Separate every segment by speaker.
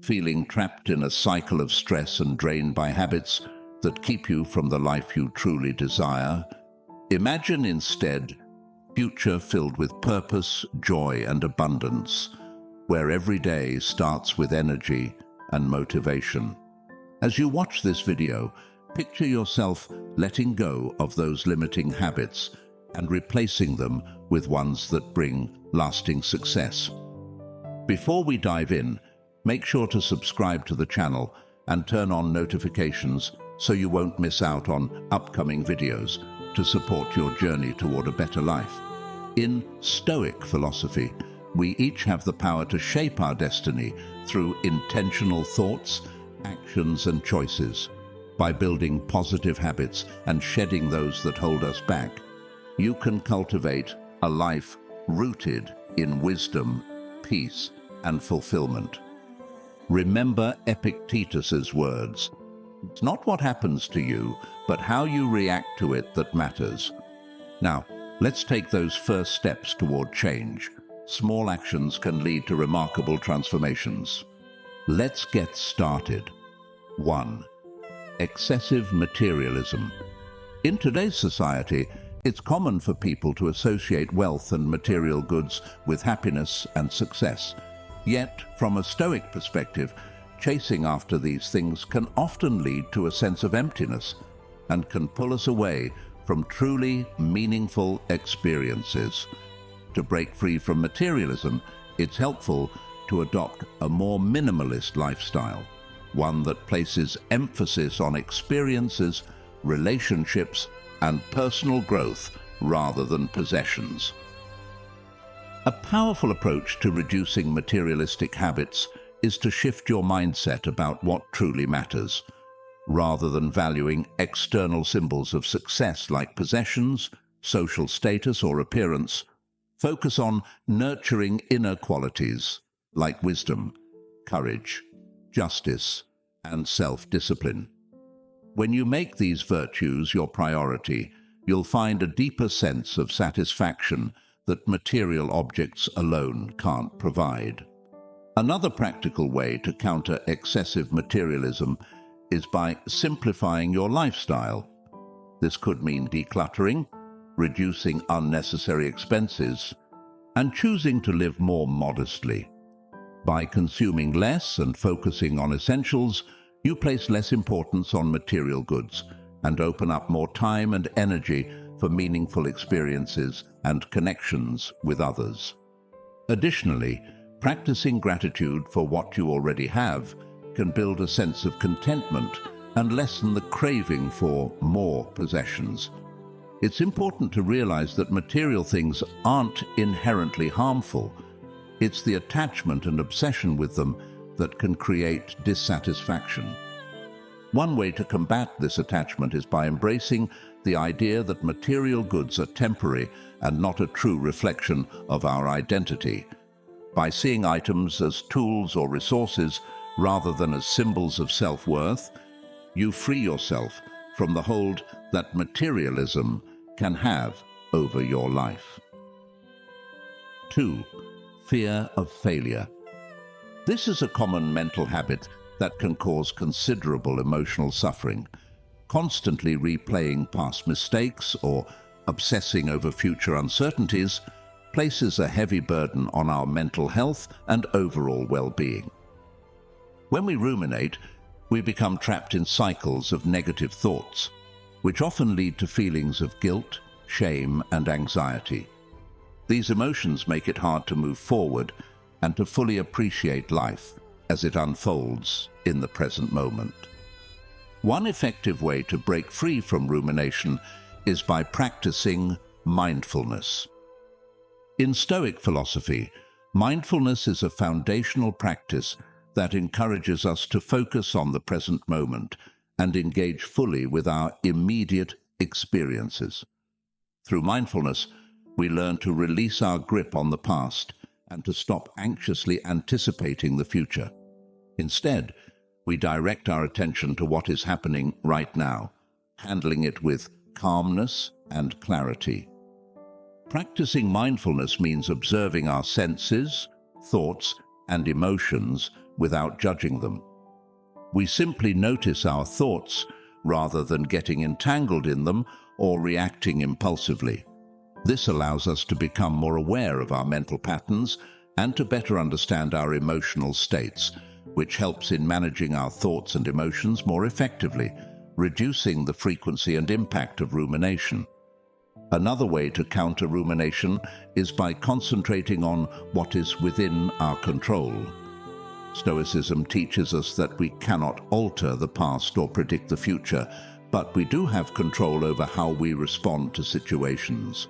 Speaker 1: feeling trapped in a cycle of stress and drained by habits that keep you from the life you truly desire? Imagine instead a future filled with purpose, joy, and abundance, where every day starts with energy and motivation. As you watch this video, picture yourself letting go of those limiting habits and replacing them with ones that bring lasting success. Before we dive in, make sure to subscribe to the channel and turn on notifications so you won't miss out on upcoming videos to support your journey toward a better life. In Stoic philosophy, we each have the power to shape our destiny through intentional thoughts, actions, and choices. By building positive habits and shedding those that hold us back, you can cultivate a life rooted in wisdom, peace, and fulfillment. Remember Epictetus's words: "It's not what happens to you, but how you react to it that matters." Now, let's take those first steps toward change. Small actions can lead to remarkable transformations. Let's get started. 1. Excessive materialism. In today's society, it's common for people to associate wealth and material goods with happiness and success. Yet, from a Stoic perspective, chasing after these things can often lead to a sense of emptiness and can pull us away from truly meaningful experiences. To break free from materialism, it's helpful to adopt a more minimalist lifestyle, one that places emphasis on experiences, relationships, and personal growth rather than possessions. A powerful approach to reducing materialistic habits is to shift your mindset about what truly matters. Rather than valuing external symbols of success like possessions, social status, or appearance, focus on nurturing inner qualities like wisdom, courage, justice, and self-discipline. When you make these virtues your priority, you'll find a deeper sense of satisfaction that material objects alone can't provide. Another practical way to counter excessive materialism is by simplifying your lifestyle. This could mean decluttering, reducing unnecessary expenses, and choosing to live more modestly. By consuming less and focusing on essentials, you place less importance on material goods and open up more time and energy for meaningful experiences and connections with others. Additionally, practicing gratitude for what you already have can build a sense of contentment and lessen the craving for more possessions. It's important to realize that material things aren't inherently harmful. It's the attachment and obsession with them that can create dissatisfaction. One way to combat this attachment is by embracing the idea that material goods are temporary and not a true reflection of our identity. By seeing items as tools or resources rather than as symbols of self-worth, you free yourself from the hold that materialism can have over your life. 2. Fear of failure. This is a common mental habit that can cause considerable emotional suffering. Constantly replaying past mistakes or obsessing over future uncertainties places a heavy burden on our mental health and overall well-being. When we ruminate, we become trapped in cycles of negative thoughts, which often lead to feelings of guilt, shame, and anxiety. These emotions make it hard to move forward and to fully appreciate life as it unfolds in the present moment. One effective way to break free from rumination is by practicing mindfulness. In Stoic philosophy, mindfulness is a foundational practice that encourages us to focus on the present moment and engage fully with our immediate experiences. Through mindfulness, we learn to release our grip on the past and to stop anxiously anticipating the future. Instead, we direct our attention to what is happening right now, handling it with calmness and clarity. Practicing mindfulness means observing our senses, thoughts, and emotions without judging them. We simply notice our thoughts rather than getting entangled in them or reacting impulsively. This allows us to become more aware of our mental patterns and to better understand our emotional states, which helps in managing our thoughts and emotions more effectively, reducing the frequency and impact of rumination. Another way to counter rumination is by concentrating on what is within our control. Stoicism teaches us that we cannot alter the past or predict the future, but we do have control over how we respond to situations.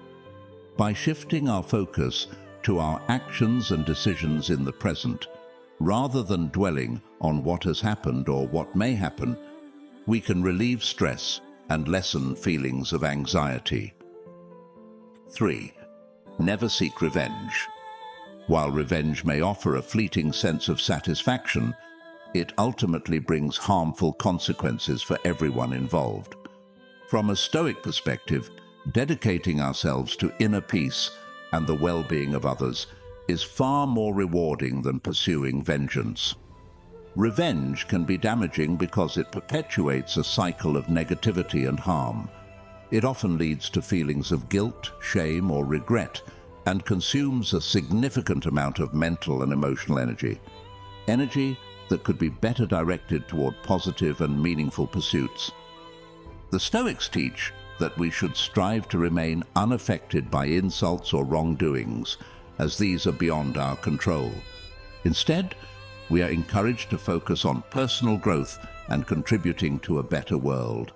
Speaker 1: By shifting our focus to our actions and decisions in the present, rather than dwelling on what has happened or what may happen, we can relieve stress and lessen feelings of anxiety. 3. Never seek revenge. While revenge may offer a fleeting sense of satisfaction, it ultimately brings harmful consequences for everyone involved. From a Stoic perspective, dedicating ourselves to inner peace and the well-being of others is far more rewarding than pursuing vengeance. Revenge can be damaging because it perpetuates a cycle of negativity and harm. It often leads to feelings of guilt, shame, or regret, and consumes a significant amount of mental and emotional energy that could be better directed toward positive and meaningful pursuits. The Stoics teach that we should strive to remain unaffected by insults or wrongdoings, as these are beyond our control. Instead, we are encouraged to focus on personal growth and contributing to a better world.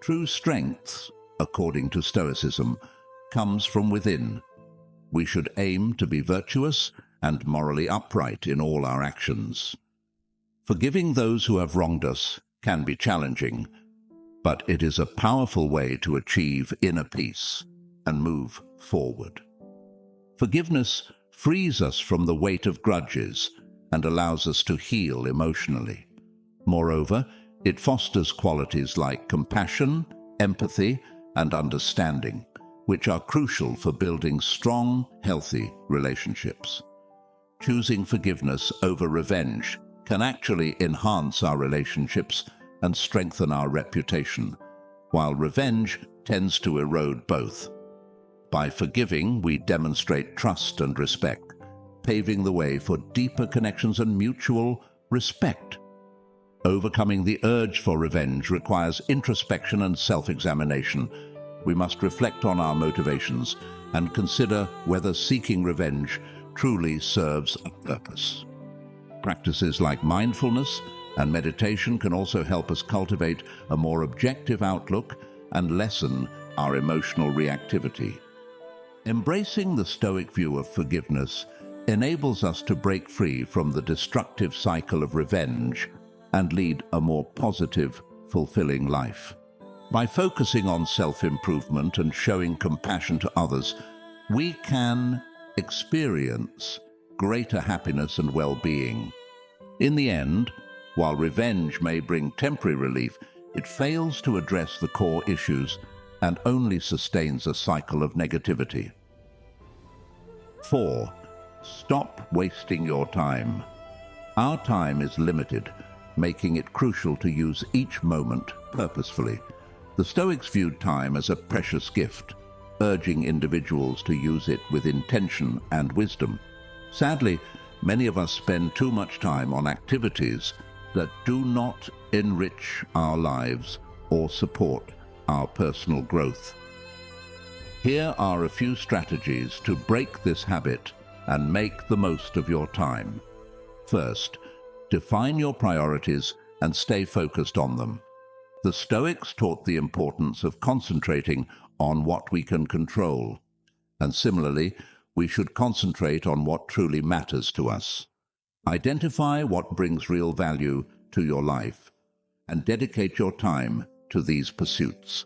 Speaker 1: True strength, according to Stoicism, comes from within. We should aim to be virtuous and morally upright in all our actions. Forgiving those who have wronged us can be challenging, but it is a powerful way to achieve inner peace and move forward. Forgiveness frees us from the weight of grudges and allows us to heal emotionally. Moreover, it fosters qualities like compassion, empathy, and understanding, which are crucial for building strong, healthy relationships. Choosing forgiveness over revenge can actually enhance our relationships and strengthen our reputation, while revenge tends to erode both. By forgiving, we demonstrate trust and respect, paving the way for deeper connections and mutual respect. Overcoming the urge for revenge requires introspection and self-examination. We must reflect on our motivations and consider whether seeking revenge truly serves a purpose. Practices like mindfulness and meditation can also help us cultivate a more objective outlook and lessen our emotional reactivity. Embracing the Stoic view of forgiveness enables us to break free from the destructive cycle of revenge and lead a more positive, fulfilling life. By focusing on self-improvement and showing compassion to others, we can experience greater happiness and well-being. In the end, while revenge may bring temporary relief, it fails to address the core issues and only sustains a cycle of negativity. 4. Stop wasting your time. Our time is limited, making it crucial to use each moment purposefully. The Stoics viewed time as a precious gift, urging individuals to use it with intention and wisdom. Sadly, many of us spend too much time on activities that do not enrich our lives or support our personal growth. Here are a few strategies to break this habit and make the most of your time. First, define your priorities and stay focused on them. The Stoics taught the importance of concentrating on what we can control, and similarly, we should concentrate on what truly matters to us. Identify what brings real value to your life, and dedicate your time to these pursuits.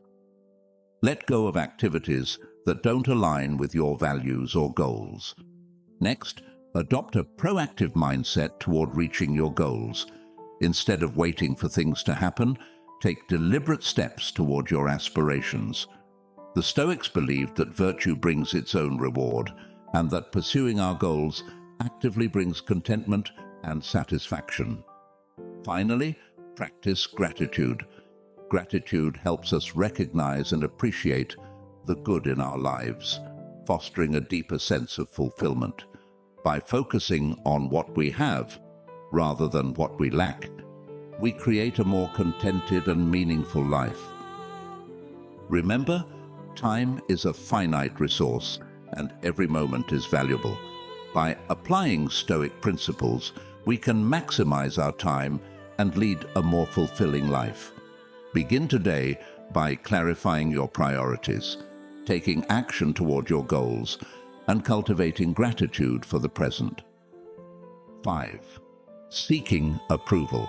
Speaker 1: Let go of activities that don't align with your values or goals. Next, adopt a proactive mindset toward reaching your goals. Instead of waiting for things to happen, take deliberate steps toward your aspirations. The Stoics believed that virtue brings its own reward, and that pursuing our goals actively brings contentment and satisfaction. Finally, practice gratitude. Gratitude helps us recognize and appreciate the good in our lives, fostering a deeper sense of fulfillment. By focusing on what we have rather than what we lack, we create a more contented and meaningful life. Remember, time is a finite resource and every moment is valuable. By applying Stoic principles, we can maximize our time and lead a more fulfilling life. Begin today by clarifying your priorities, taking action toward your goals, and cultivating gratitude for the present. 5. Seeking approval.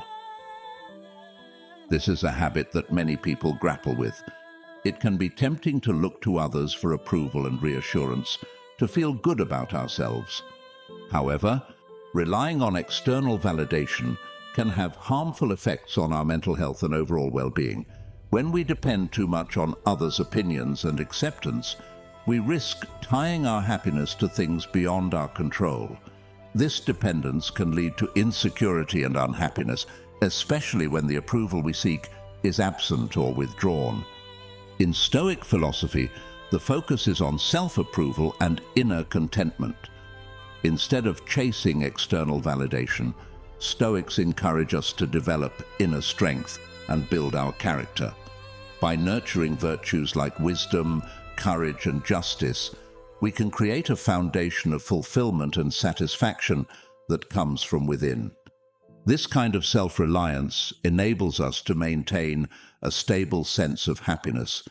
Speaker 1: This is a habit that many people grapple with. It can be tempting to look to others for approval and reassurance, to feel good about ourselves. However, relying on external validation can have harmful effects on our mental health and overall well-being. When we depend too much on others' opinions and acceptance, we risk tying our happiness to things beyond our control. This dependence can lead to insecurity and unhappiness, especially when the approval we seek is absent or withdrawn. In Stoic philosophy, the focus is on self-approval and inner contentment. Instead of chasing external validation, Stoics encourage us to develop inner strength and build our character. By nurturing virtues like wisdom, courage, and justice, we can create a foundation of fulfillment and satisfaction that comes from within. This kind of self-reliance enables us to maintain a stable sense of happiness,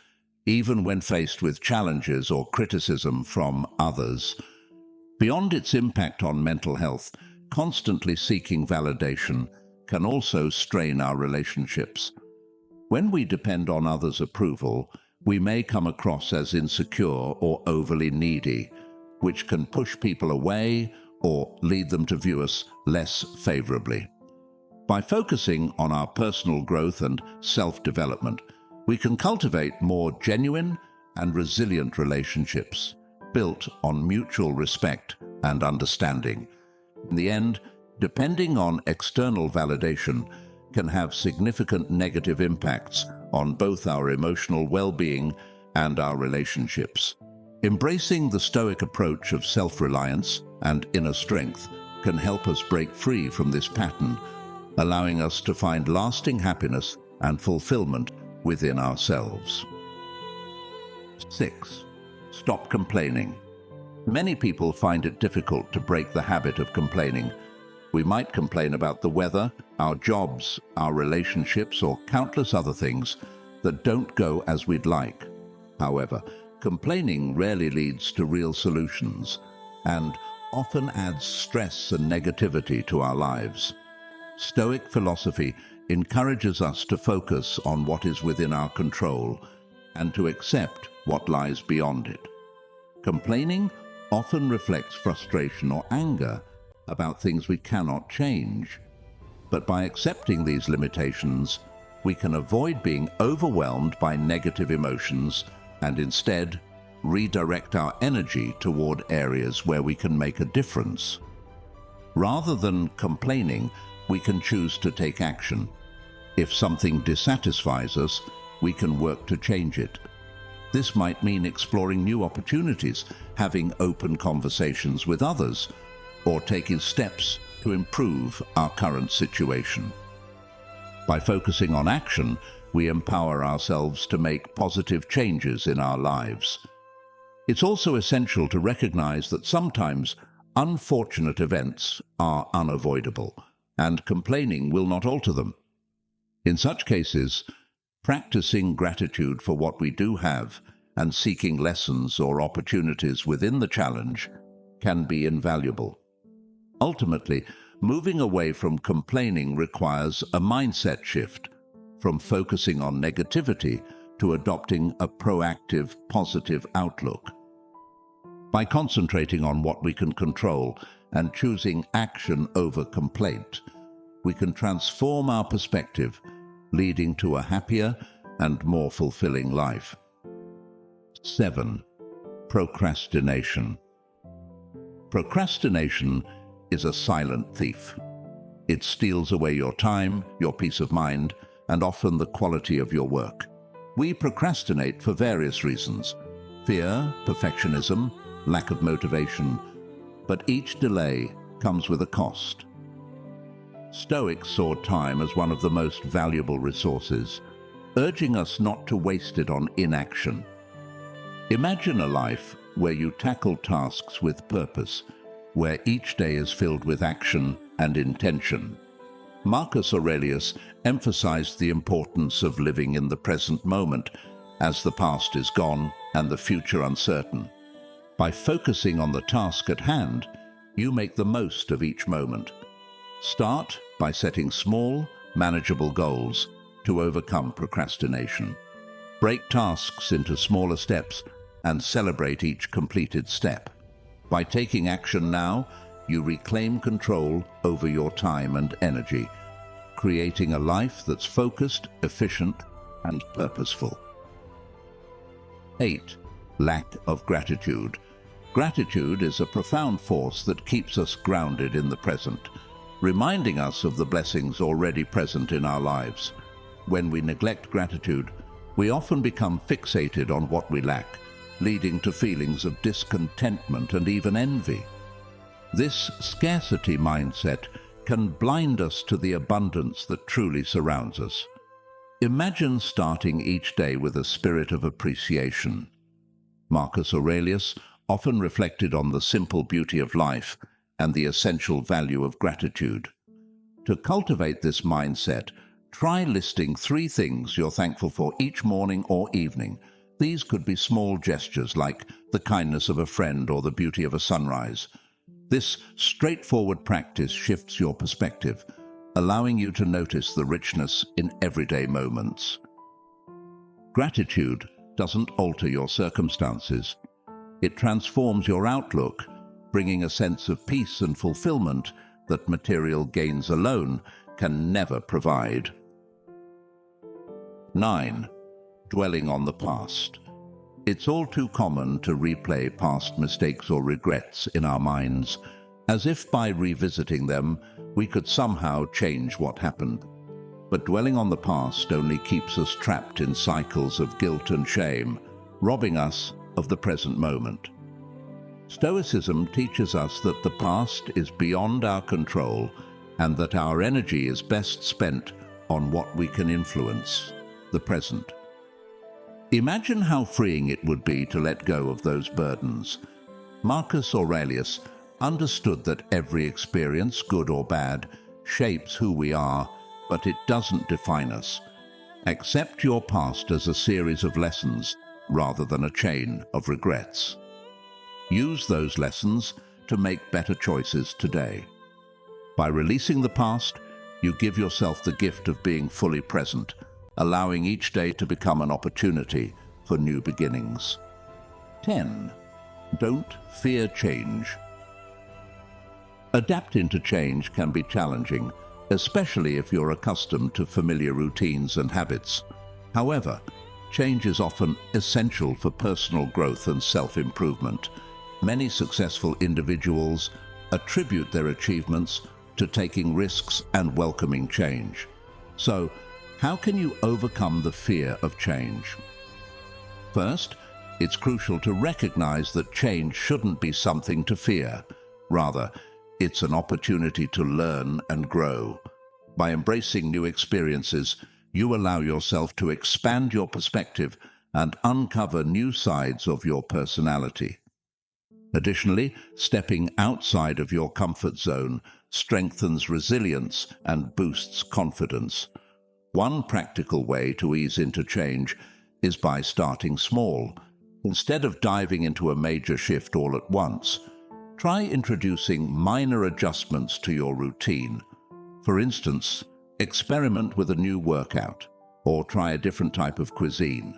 Speaker 1: even when faced with challenges or criticism from others. Beyond its impact on mental health, constantly seeking validation can also strain our relationships. When we depend on others' approval, we may come across as insecure or overly needy, which can push people away or lead them to view us less favorably. By focusing on our personal growth and self-development, we can cultivate more genuine and resilient relationships, built on mutual respect and understanding. In the end, depending on external validation can have significant negative impacts on both our emotional well-being and our relationships. Embracing the Stoic approach of self-reliance and inner strength can help us break free from this pattern, allowing us to find lasting happiness and fulfillment within ourselves. 6. Stop complaining. Many people find it difficult to break the habit of complaining. We might complain about the weather, our jobs, our relationships, or countless other things that don't go as we'd like. However, complaining rarely leads to real solutions and often adds stress and negativity to our lives. Stoic philosophy encourages us to focus on what is within our control and to accept what lies beyond it. Complaining often reflects frustration or anger about things we cannot change. But by accepting these limitations, we can avoid being overwhelmed by negative emotions and instead redirect our energy toward areas where we can make a difference. Rather than complaining, we can choose to take action. If something dissatisfies us, we can work to change it. This might mean exploring new opportunities, having open conversations with others, or taking steps to improve our current situation. By focusing on action, we empower ourselves to make positive changes in our lives. It's also essential to recognize that sometimes unfortunate events are unavoidable, and complaining will not alter them. In such cases, practicing gratitude for what we do have and seeking lessons or opportunities within the challenge can be invaluable. Ultimately, moving away from complaining requires a mindset shift, from focusing on negativity to adopting a proactive, positive outlook. By concentrating on what we can control and choosing action over complaint, we can transform our perspective, leading to a happier and more fulfilling life. 7. Procrastination. Procrastination is a silent thief. It steals away your time, your peace of mind, and often the quality of your work. We procrastinate for various reasons: fear, perfectionism, lack of motivation, but each delay comes with a cost. Stoics saw time as one of the most valuable resources, urging us not to waste it on inaction. Imagine a life where you tackle tasks with purpose, where each day is filled with action and intention. Marcus Aurelius emphasized the importance of living in the present moment, as the past is gone and the future uncertain. By focusing on the task at hand, you make the most of each moment. Start by setting small, manageable goals to overcome procrastination. Break tasks into smaller steps and celebrate each completed step. By taking action now, you reclaim control over your time and energy, creating a life that's focused, efficient, and purposeful. 8. Lack of gratitude. Gratitude is a profound force that keeps us grounded in the present, reminding us of the blessings already present in our lives. When we neglect gratitude, we often become fixated on what we lack, leading to feelings of discontentment and even envy. This scarcity mindset can blind us to the abundance that truly surrounds us. Imagine starting each day with a spirit of appreciation. Marcus Aurelius often reflected on the simple beauty of life and the essential value of gratitude. To cultivate this mindset, try listing 3 things you're thankful for each morning or evening. These could be small gestures like the kindness of a friend or the beauty of a sunrise. This straightforward practice shifts your perspective, allowing you to notice the richness in everyday moments. Gratitude doesn't alter your circumstances. It transforms your outlook, bringing a sense of peace and fulfillment that material gains alone can never provide. 9. Dwelling on the past. It's all too common to replay past mistakes or regrets in our minds, as if by revisiting them, we could somehow change what happened. But dwelling on the past only keeps us trapped in cycles of guilt and shame, robbing us of the present moment. Stoicism teaches us that the past is beyond our control and that our energy is best spent on what we can influence, the present. Imagine how freeing it would be to let go of those burdens. Marcus Aurelius understood that every experience, good or bad, shapes who we are, but it doesn't define us. Accept your past as a series of lessons rather than a chain of regrets. Use those lessons to make better choices today. By releasing the past, you give yourself the gift of being fully present, allowing each day to become an opportunity for new beginnings. 10. Don't fear change. Adapting to change can be challenging, especially if you're accustomed to familiar routines and habits. However, change is often essential for personal growth and self-improvement. Many successful individuals attribute their achievements to taking risks and welcoming change. So, how can you overcome the fear of change? First, it's crucial to recognize that change shouldn't be something to fear. Rather, it's an opportunity to learn and grow. By embracing new experiences, you allow yourself to expand your perspective and uncover new sides of your personality. Additionally, stepping outside of your comfort zone strengthens resilience and boosts confidence. One practical way to ease into change is by starting small. Instead of diving into a major shift all at once, try introducing minor adjustments to your routine. For instance, experiment with a new workout or try a different type of cuisine.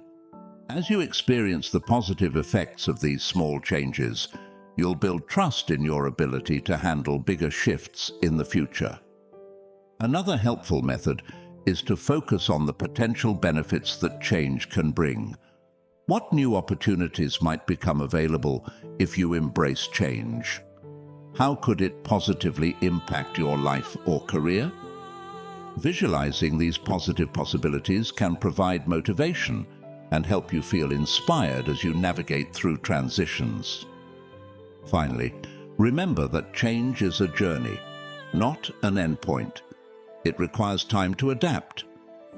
Speaker 1: As you experience the positive effects of these small changes, you'll build trust in your ability to handle bigger shifts in the future. Another helpful method is to focus on the potential benefits that change can bring. What new opportunities might become available if you embrace change? How could it positively impact your life or career? Visualizing these positive possibilities can provide motivation and help you feel inspired as you navigate through transitions. Finally, remember that change is a journey, not an endpoint. It requires time to adapt,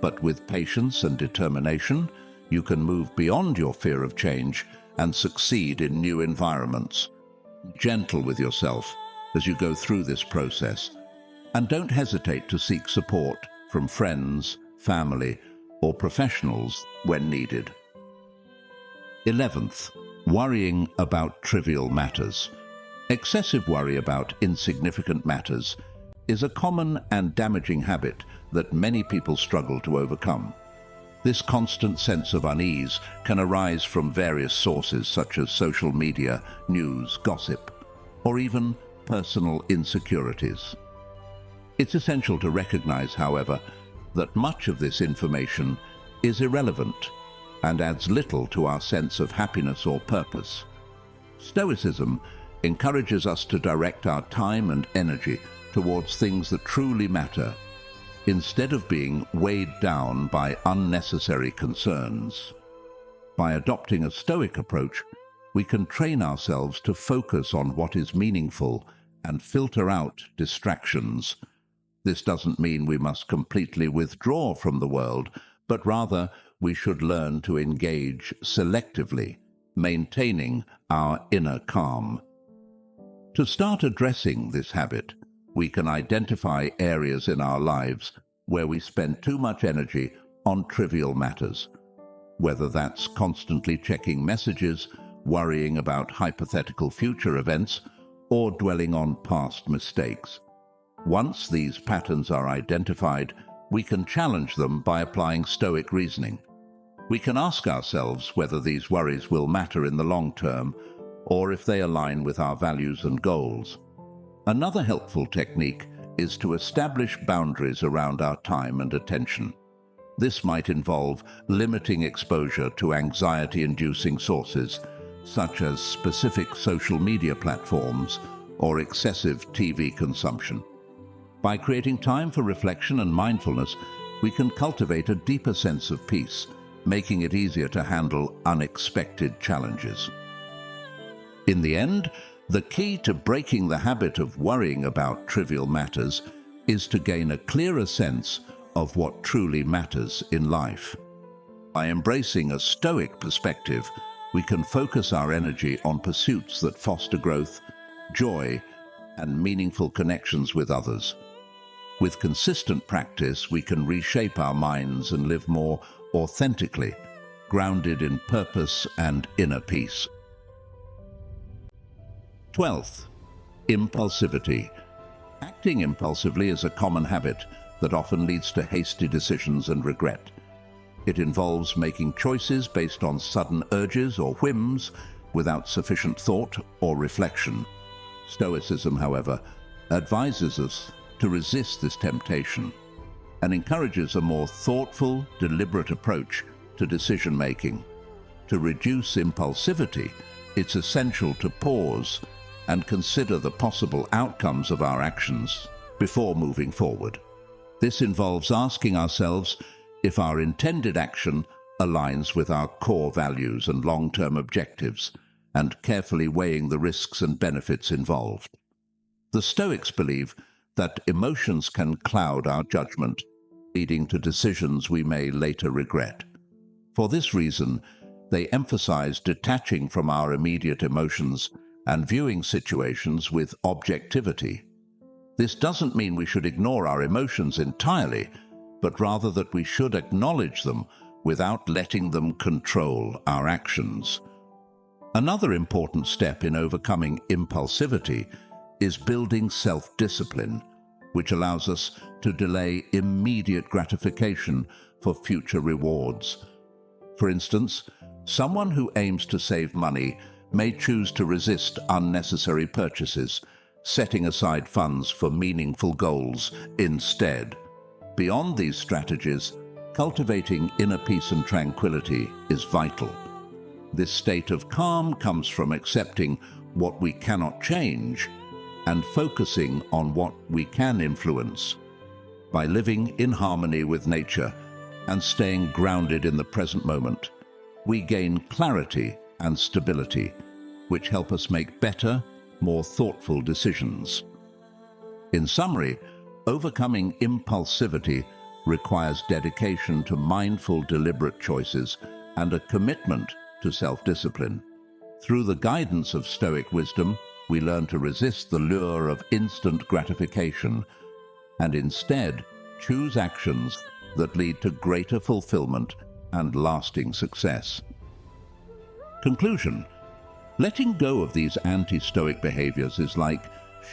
Speaker 1: but with patience and determination, you can move beyond your fear of change and succeed in new environments. Gentle with yourself as you go through this process, and don't hesitate to seek support from friends, family, or professionals when needed. 11th, worrying about trivial matters. Excessive worry about insignificant matters is a common and damaging habit that many people struggle to overcome. This constant sense of unease can arise from various sources such as social media, news, gossip, or even personal insecurities. It's essential to recognize, however, that much of this information is irrelevant and adds little to our sense of happiness or purpose. Stoicism encourages us to direct our time and energy towards things that truly matter, instead of being weighed down by unnecessary concerns. By adopting a Stoic approach, we can train ourselves to focus on what is meaningful and filter out distractions. This doesn't mean we must completely withdraw from the world, but rather we should learn to engage selectively, maintaining our inner calm. To start addressing this habit, we can identify areas in our lives where we spend too much energy on trivial matters, whether that's constantly checking messages, worrying about hypothetical future events, or dwelling on past mistakes. Once these patterns are identified, we can challenge them by applying Stoic reasoning. We can ask ourselves whether these worries will matter in the long term, or if they align with our values and goals. Another helpful technique is to establish boundaries around our time and attention. This might involve limiting exposure to anxiety-inducing sources, such as specific social media platforms or excessive TV consumption. By creating time for reflection and mindfulness, we can cultivate a deeper sense of peace, making it easier to handle unexpected challenges. In the end, the key to breaking the habit of worrying about trivial matters is to gain a clearer sense of what truly matters in life. By embracing a Stoic perspective, we can focus our energy on pursuits that foster growth, joy, and meaningful connections with others. With consistent practice, we can reshape our minds and live more authentically, grounded in purpose and inner peace. 12th, impulsivity. Acting impulsively is a common habit that often leads to hasty decisions and regret. It involves making choices based on sudden urges or whims without sufficient thought or reflection. Stoicism, however, advises us to resist this temptation and encourages a more thoughtful, deliberate approach to decision-making. To reduce impulsivity, it's essential to pause and consider the possible outcomes of our actions before moving forward. This involves asking ourselves if our intended action aligns with our core values and long-term objectives, and carefully weighing the risks and benefits involved. The Stoics believe that emotions can cloud our judgment, leading to decisions we may later regret. For this reason, they emphasize detaching from our immediate emotions and viewing situations with objectivity. This doesn't mean we should ignore our emotions entirely, but rather that we should acknowledge them without letting them control our actions. Another important step in overcoming impulsivity is building self-discipline, which allows us to delay immediate gratification for future rewards. For instance, someone who aims to save money may choose to resist unnecessary purchases, setting aside funds for meaningful goals instead. Beyond these strategies, cultivating inner peace and tranquility is vital. This state of calm comes from accepting what we cannot change and focusing on what we can influence. By living in harmony with nature and staying grounded in the present moment, we gain clarity and stability, which help us make better, more thoughtful decisions. In summary, overcoming impulsivity requires dedication to mindful, deliberate choices and a commitment to self-discipline. Through the guidance of Stoic wisdom, we learn to resist the lure of instant gratification and instead choose actions that lead to greater fulfillment and lasting success. Conclusion: letting go of these anti-Stoic behaviors is like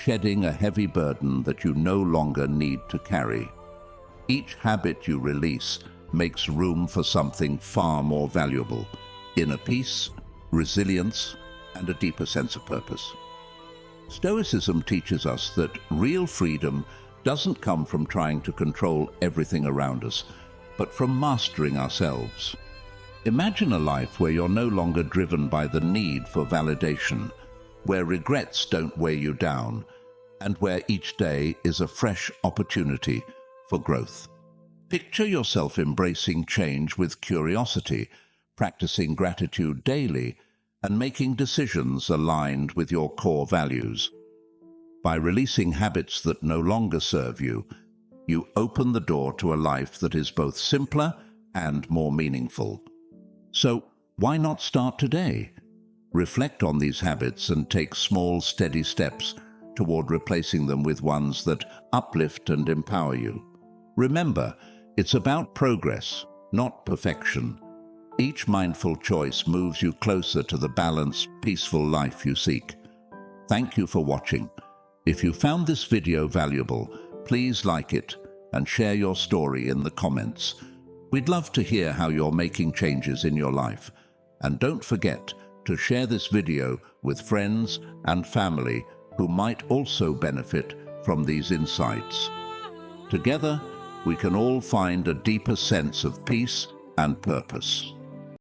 Speaker 1: shedding a heavy burden that you no longer need to carry. Each habit you release makes room for something far more valuable: inner peace, resilience, and a deeper sense of purpose. Stoicism teaches us that real freedom doesn't come from trying to control everything around us, but from mastering ourselves. Imagine a life where you're no longer driven by the need for validation, where regrets don't weigh you down, and where each day is a fresh opportunity for growth. Picture yourself embracing change with curiosity, practicing gratitude daily, and making decisions aligned with your core values. By releasing habits that no longer serve you, you open the door to a life that is both simpler and more meaningful. So, why not start today? Reflect on these habits and take small, steady steps toward replacing them with ones that uplift and empower you. Remember, it's about progress, not perfection. Each mindful choice moves you closer to the balanced, peaceful life you seek. Thank you for watching. If you found this video valuable, please like it and share your story in the comments. We'd love to hear how you're making changes in your life. And don't forget to share this video with friends and family who might also benefit from these insights. Together, we can all find a deeper sense of peace and purpose.